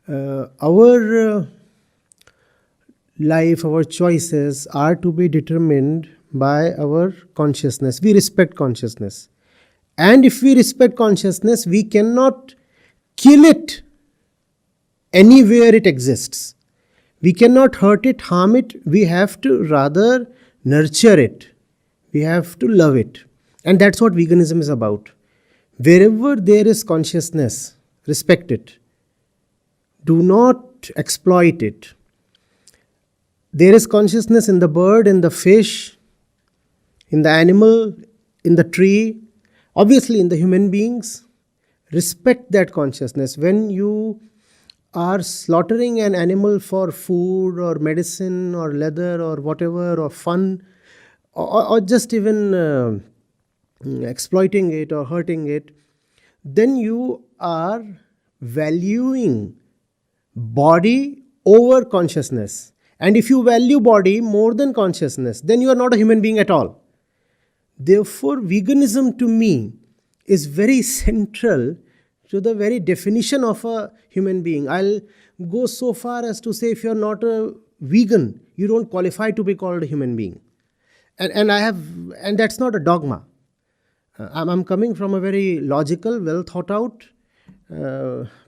Our life, our choices are to be determined by our consciousness. We respect consciousness. And if we respect consciousness, we cannot kill it anywhere it exists. We cannot hurt it, harm it. We have to rather nurture it. We have to love it. And that's what veganism is about. Wherever there is consciousness, respect it. Do not exploit it. There is consciousness in the bird, in the fish, in the animal, in the tree, obviously in the human beings. Respect that consciousness. When you are slaughtering an animal for food or medicine or leather or whatever, or fun, or just even exploiting it or hurting it, then you are valuing body over consciousness. And if you value body more than consciousness, then you are not a human being at all. Therefore, veganism to me is very central to the very definition of a human being. I'll go so far as to say, if you're not a vegan, you don't qualify to be called a human being. And that's not a dogma. I'm coming from a very logical, well thought out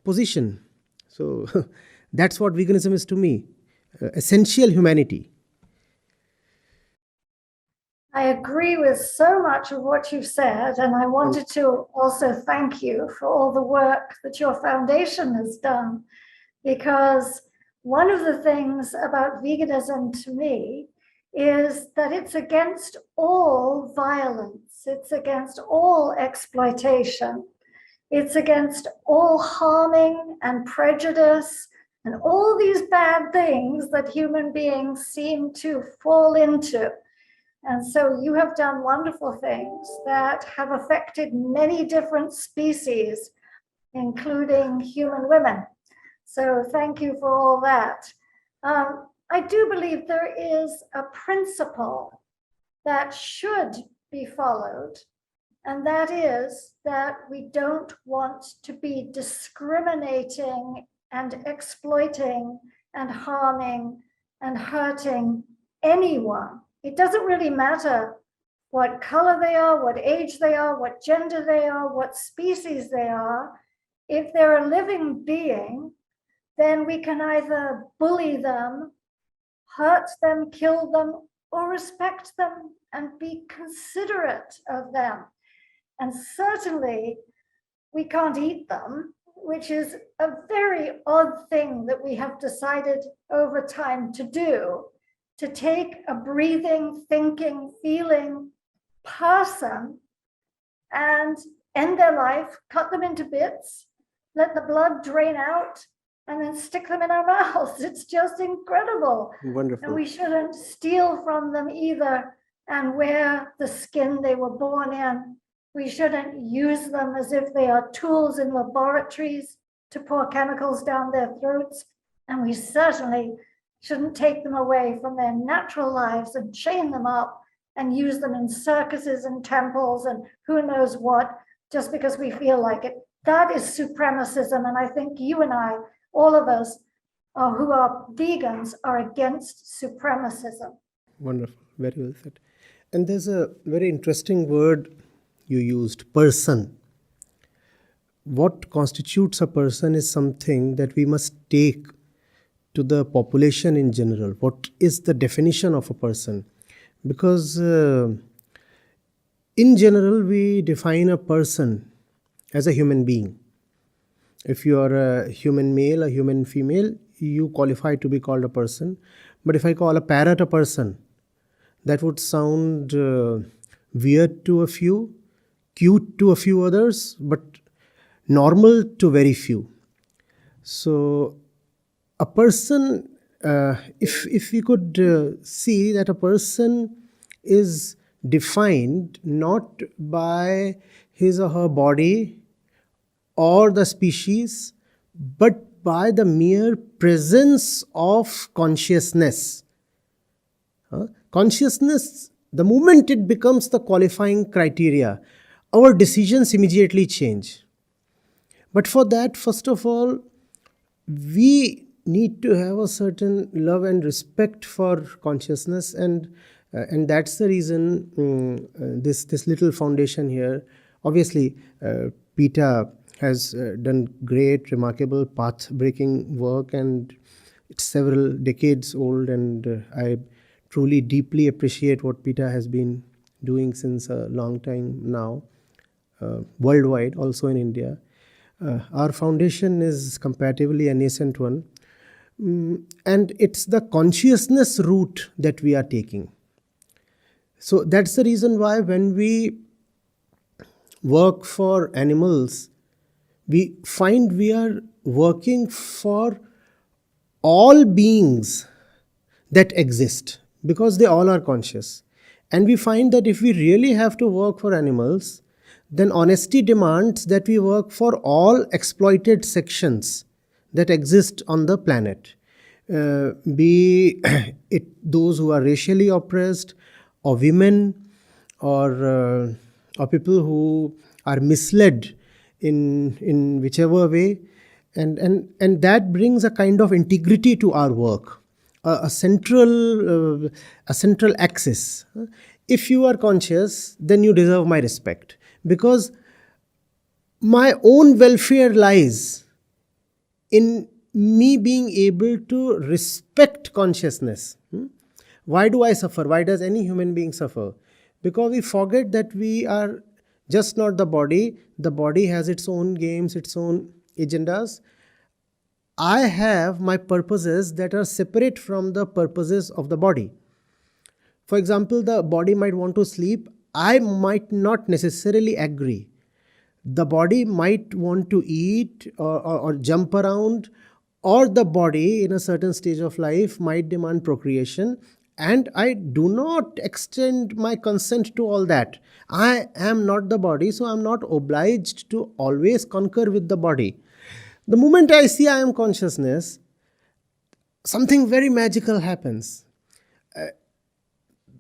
position. So that's what veganism is to me. Essential humanity. I agree with so much of what you've said, and I wanted to also thank you for all the work that your foundation has done, because one of the things about veganism to me is that it's against all violence, it's against all exploitation, it's against all harming and prejudice and all these bad things that human beings seem to fall into. And so you have done wonderful things that have affected many different species, including human women. So thank you for all that. I do believe there is a principle that should be followed, and that is that we don't want to be discriminating and exploiting and harming and hurting anyone. It doesn't really matter what color they are, what age they are, what gender they are, what species they are. If they're a living being, then we can either bully them, hurt them, kill them, or respect them and be considerate of them. And certainly we can't eat them, which is a very odd thing that we have decided over time to do, to take a breathing, thinking, feeling person and end their life, cut them into bits, let the blood drain out, and then stick them in our mouths. It's just incredible. Wonderful. And we shouldn't steal from them either and wear the skin they were born in. We shouldn't use them as if they are tools in laboratories to pour chemicals down their throats. And we certainly shouldn't take them away from their natural lives and chain them up and use them in circuses and temples and who knows what, just because we feel like it. That is supremacism. And I think you and I, all of us who are vegans, are against supremacism. Wonderful. Very well said. And there's a very interesting word you used, person. What constitutes a person is something that we must take to the population in general. What is the definition of a person? Because in general, we define a person as a human being. If you are a human male, a human female, you qualify to be called a person. But if I call a parrot a person, that would sound weird to a few, cute to a few others, but normal to very few. So a person, if we could see that a person is defined not by his or her body or the species, but by the mere presence of consciousness. Consciousness, the moment it becomes the qualifying criteria, our decisions immediately change. But for that, first of all, we need to have a certain love and respect for consciousness, and that's the reason this little foundation here. Obviously, PETA has done great, remarkable, path-breaking work, and it's several decades old, and I truly, deeply appreciate what PETA has been doing since a long time now, worldwide, also in India. Our foundation is comparatively a nascent one, and it's the consciousness route that we are taking. So that's the reason why when we work for animals, we find we are working for all beings that exist, because they all are conscious. And we find that if we really have to work for animals, then honesty demands that we work for all exploited sections that exist on the planet, be it those who are racially oppressed, or women, or people who are misled in whichever way, and that brings a kind of integrity to our work, a central axis. If you are conscious, then you deserve my respect, because my own welfare lies in me being able to respect consciousness. Why do I suffer? Why does any human being suffer? Because we forget that we are just not the body. The body has its own games, its own agendas. I have my purposes that are separate from the purposes of the body. For example, the body might want to sleep. I might not necessarily agree. The body might want to eat, or jump around, or the body in a certain stage of life might demand procreation, and I do not extend my consent to all that. I am not the body, so I'm not obliged to always concur with the body. The moment I see I am consciousness, something very magical happens.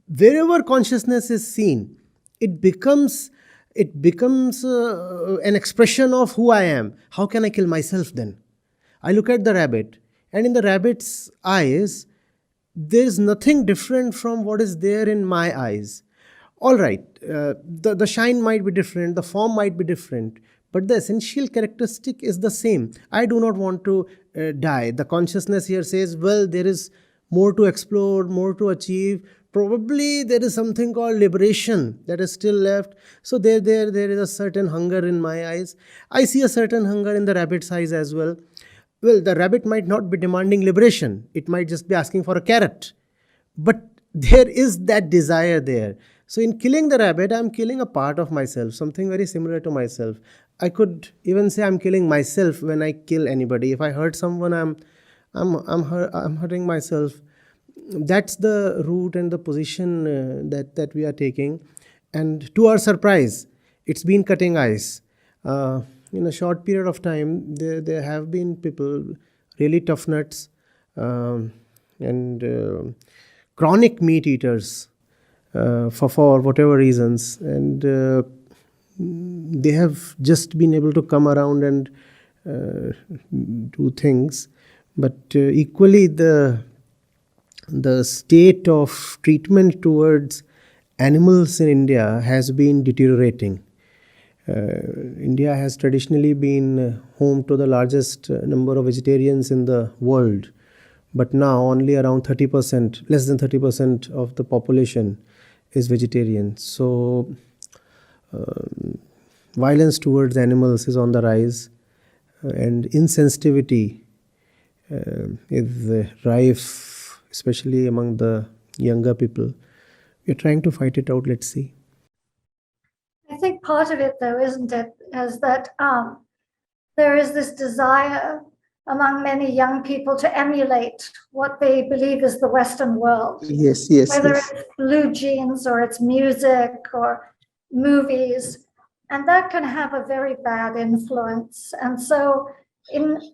Wherever consciousness is seen, it becomes an expression of who I am. How can I kill myself then? I look at the rabbit, and in the rabbit's eyes, there is nothing different from what is there in my eyes. All right, the shine might be different, the form might be different, but the essential characteristic is the same. I do not want to die. The consciousness here says, well, there is more to explore, more to achieve. Probably there is something called liberation that is still left. So there is a certain hunger in my eyes. I see a certain hunger in the rabbit's eyes as well. Well, the rabbit might not be demanding liberation. It might just be asking for a carrot. But there is that desire there. So in killing the rabbit, I'm killing a part of myself, something very similar to myself. I could even say I'm killing myself when I kill anybody. If I hurt someone, I'm hurting myself. That's the route and the position that we are taking. And to our surprise, it's been cutting ice. In a short period of time, there have been people, really tough nuts, and chronic meat eaters, for whatever reasons, and they have just been able to come around and do things. But equally, the state of treatment towards animals in India has been deteriorating. India has traditionally been home to the largest number of vegetarians in the world, but now only around 30%, less than 30% of the population is vegetarian. So violence towards animals is on the rise, and insensitivity is rife, especially among the younger people. We're trying to fight it out. Let's see. I think part of it, though, isn't it, is that there is this desire among many young people to emulate what they believe is the Western world. Yes. Whether it's blue jeans or it's music or movies, and that can have a very bad influence. And so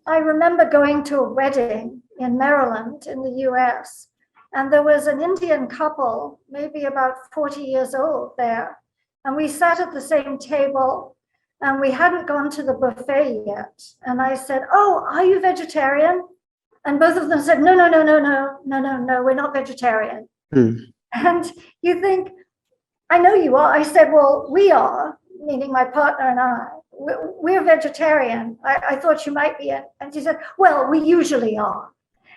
I remember going to a wedding in Maryland in the US, and there was an Indian couple, maybe about 40 years old there, and we sat at the same table, and we hadn't gone to the buffet yet. And I said, "Oh, are you vegetarian?" And both of them said, "No, no, no, no, no, no, no, no, we're not vegetarian." And you think, "I know you are." I said, "Well, we are," meaning my partner and I. We're vegetarian. I thought you might be. And she said, "Well, we usually are."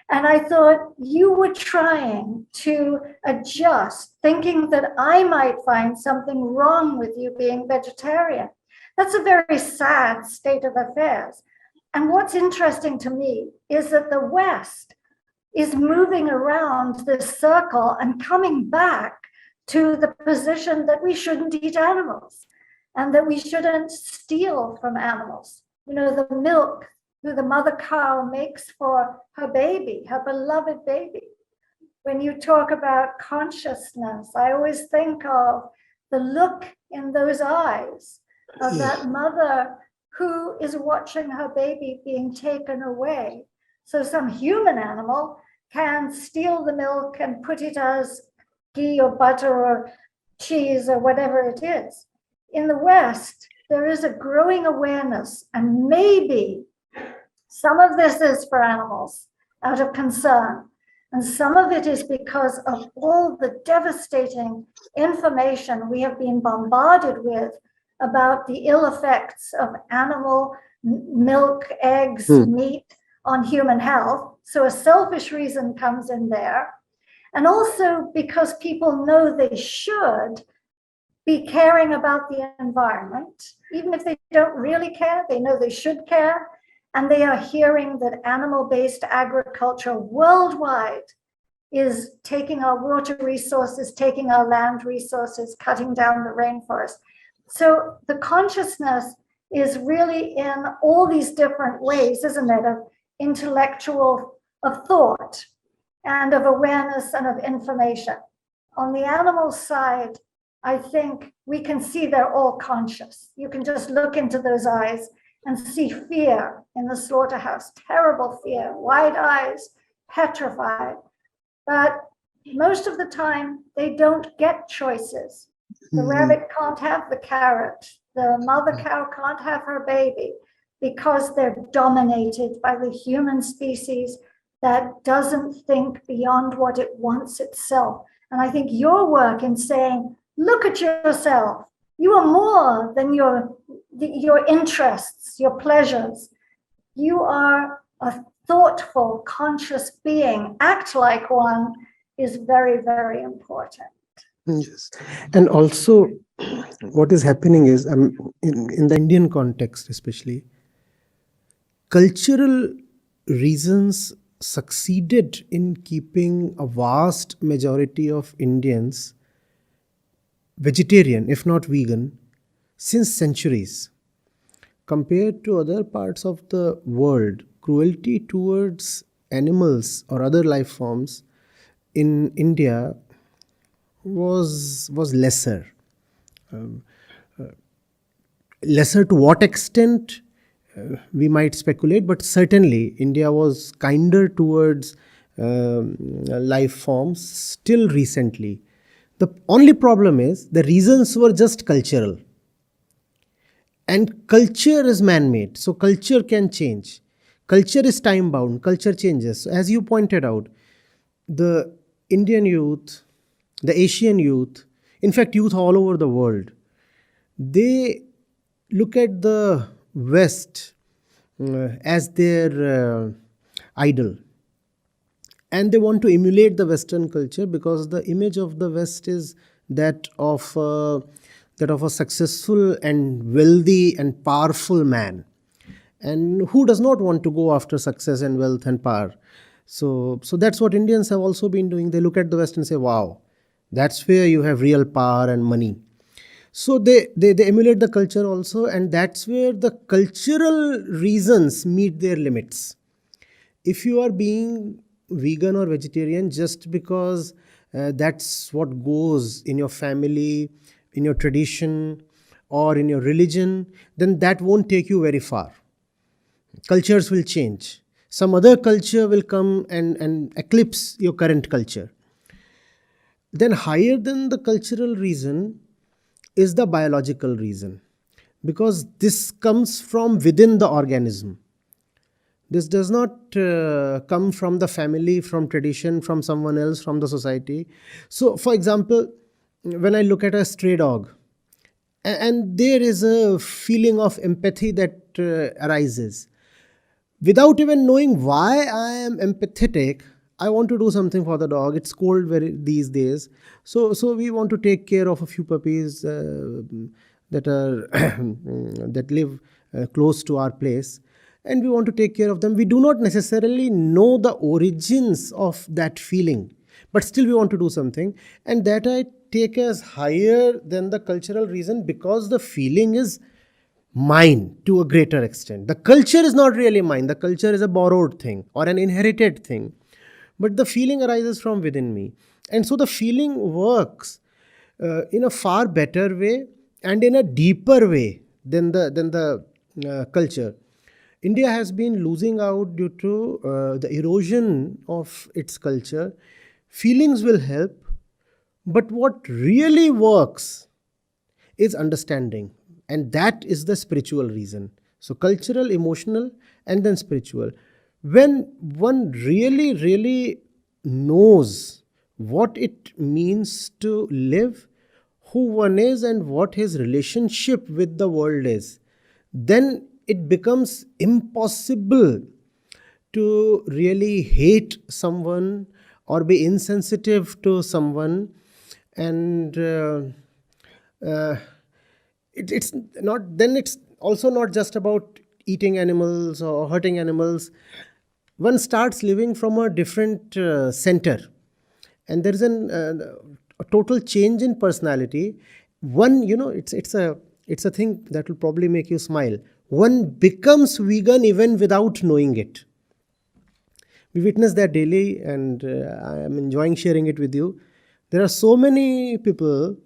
And I thought, you were trying to adjust, thinking that I might find something wrong with you being vegetarian. That's a very sad state of affairs. And what's interesting to me is that the West is moving around this circle and coming back to the position that we shouldn't eat animals and that we shouldn't steal from animals. You know, the milk the mother cow makes for her baby, her beloved baby. When you talk about consciousness, I always think of the look in those eyes of that mother who is watching her baby being taken away. So some human animal can steal the milk and put it as ghee or butter or cheese or whatever it is. In the West, there is a growing awareness, and maybe some of this is for animals out of concern, and some of it is because of all the devastating information we have been bombarded with about the ill effects of animal milk, eggs, meat on human health. So a selfish reason comes in there. And also because people know they should be caring about the environment. Even if they don't really care, they know they should care. And they are hearing that animal-based agriculture worldwide is taking our water resources, taking our land resources, cutting down the rainforest. So the consciousness is really in all these different ways, isn't it, of intellectual, of thought, and of awareness and of information. On the animal side, I think we can see they're all conscious. You can just look into those eyes and see fear in the slaughterhouse, terrible fear, wide eyes, petrified. But most of the time, they don't get choices. The rabbit can't have the carrot. The mother cow can't have her baby because they're dominated by the human species that doesn't think beyond what it wants itself. And I think your work in saying, look at yourself. You are more than your interests, your pleasures. You are a thoughtful, conscious being. Act like one is very, very important. Yes. And also, what is happening is, in the Indian context especially, cultural reasons succeeded in keeping a vast majority of Indians vegetarian, if not vegan, since centuries. Compared to other parts of the world, cruelty towards animals or other life forms in India was lesser. Lesser to what extent we might speculate, but certainly India was kinder towards life forms still recently. The only problem is the reasons were just cultural. And culture is man-made, so culture can change. Culture is time-bound, culture changes. So as you pointed out, the Indian youth, the Asian youth, in fact youth all over the world, they look at the West as their idol. And they want to emulate the Western culture because the image of the West is that of a successful and wealthy and powerful man. And who does not want to go after success and wealth and power? So that's what Indians have also been doing. They look at the West and say, wow, that's where you have real power and money. So they emulate the culture also, and that's where the cultural reasons meet their limits. If you are being vegan or vegetarian just because that's what goes in your family, in your tradition, or in your religion, then that won't take you very far. Cultures will change. Some other culture will come and eclipse your current culture. Then higher than the cultural reason is the biological reason. because this comes from within the organism. This does not come from the family, from tradition, from someone else, from the society. So, for example, when I look at a stray dog, and there is a feeling of empathy that arises. Without even knowing why I am empathetic, I want to do something for the dog. It's cold these days, so we want to take care of a few puppies that are that live close to our place, and we want to take care of them. We do not necessarily know the origins of that feeling, but still we want to do something, and that I take as higher than the cultural reason, because the feeling is mine to a greater extent. The culture is not really mine. The culture is a borrowed thing or an inherited thing. But the feeling arises from within me. And so the feeling works in a far better way and in a deeper way than the culture. India has been losing out due to the erosion of its culture. Feelings will help, but what really works is understanding. And that is the spiritual reason. So cultural, emotional, and then spiritual. When one really, really knows what it means to live, who one is, and what his relationship with the world is, then it becomes impossible to really hate someone or be insensitive to someone. And it's not, then it's also not just about eating animals or hurting animals. One starts living from a different center, and there is a total change in personality. One, it's a thing that will probably make you smile. One becomes vegan even without knowing it. We witness that daily, and I am enjoying sharing it with you. There are so many people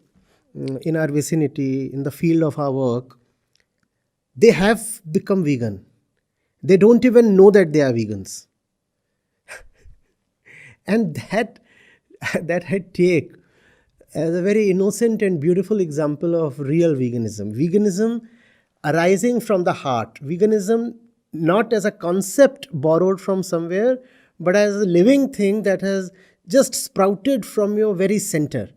in our vicinity, in the field of our work, they have become vegan. They don't even know that they are vegans. And that I take as a very innocent and beautiful example of real veganism. Veganism arising from the heart. Veganism not as a concept borrowed from somewhere, but as a living thing that has just sprouted from your very center.